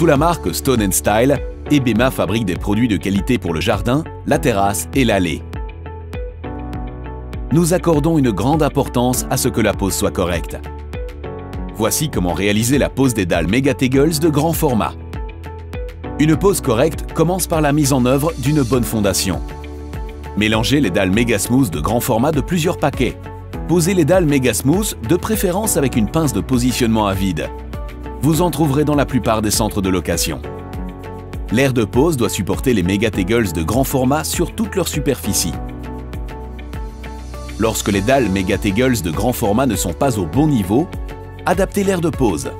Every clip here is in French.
Sous la marque Stone & Style, Ebema fabrique des produits de qualité pour le jardin, la terrasse et l'allée. Nous accordons une grande importance à ce que la pose soit correcte. Voici comment réaliser la pose des dalles Megateagles de grand format. Une pose correcte commence par la mise en œuvre d'une bonne fondation. Mélangez les dalles Mega Smooth de grand format de plusieurs paquets. Posez les dalles Mega Smooth, de préférence avec une pince de positionnement à vide. Vous en trouverez dans la plupart des centres de location. L'aire de pose doit supporter les Megateagles de grand format sur toute leur superficie. Lorsque les dalles Megateagles de grand format ne sont pas au bon niveau, adaptez l'aire de pose.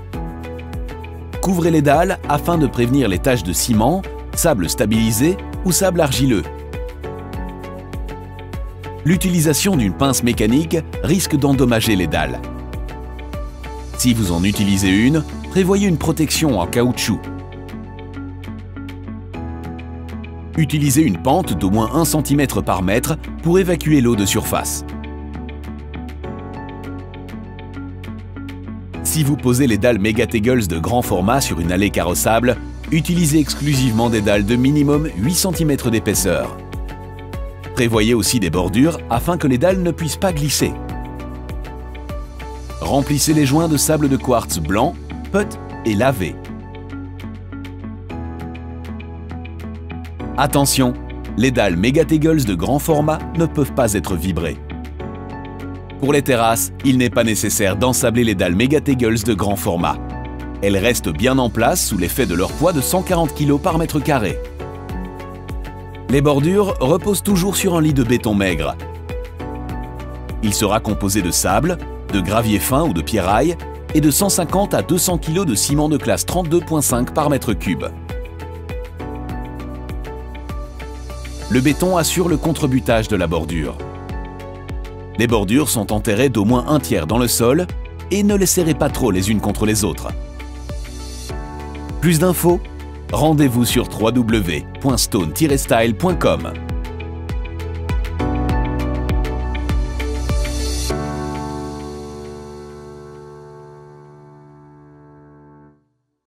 Couvrez les dalles afin de prévenir les taches de ciment, sable stabilisé ou sable argileux. L'utilisation d'une pince mécanique risque d'endommager les dalles. Si vous en utilisez une, prévoyez une protection en caoutchouc. Utilisez une pente d'au moins 1 cm par mètre pour évacuer l'eau de surface. Si vous posez les dalles Megateagles de grand format sur une allée carrossable, utilisez exclusivement des dalles de minimum 8 cm d'épaisseur. Prévoyez aussi des bordures afin que les dalles ne puissent pas glisser. Remplissez les joints de sable de quartz blanc, putt et lavé. Attention, les dalles Megateagles de grand format ne peuvent pas être vibrées. Pour les terrasses, il n'est pas nécessaire d'ensabler les dalles Megateagles de grand format. Elles restent bien en place sous l'effet de leur poids de 140 kg par mètre carré. Les bordures reposent toujours sur un lit de béton maigre. Il sera composé de sable, de gravier fin ou de pierraille et de 150 à 200 kg de ciment de classe 32.5 par mètre cube. Le béton assure le contrebutage de la bordure. Les bordures sont enterrées d'au moins 1/3 dans le sol et ne les serrez pas trop les unes contre les autres. Plus d'infos, rendez-vous sur www.stone-style.com.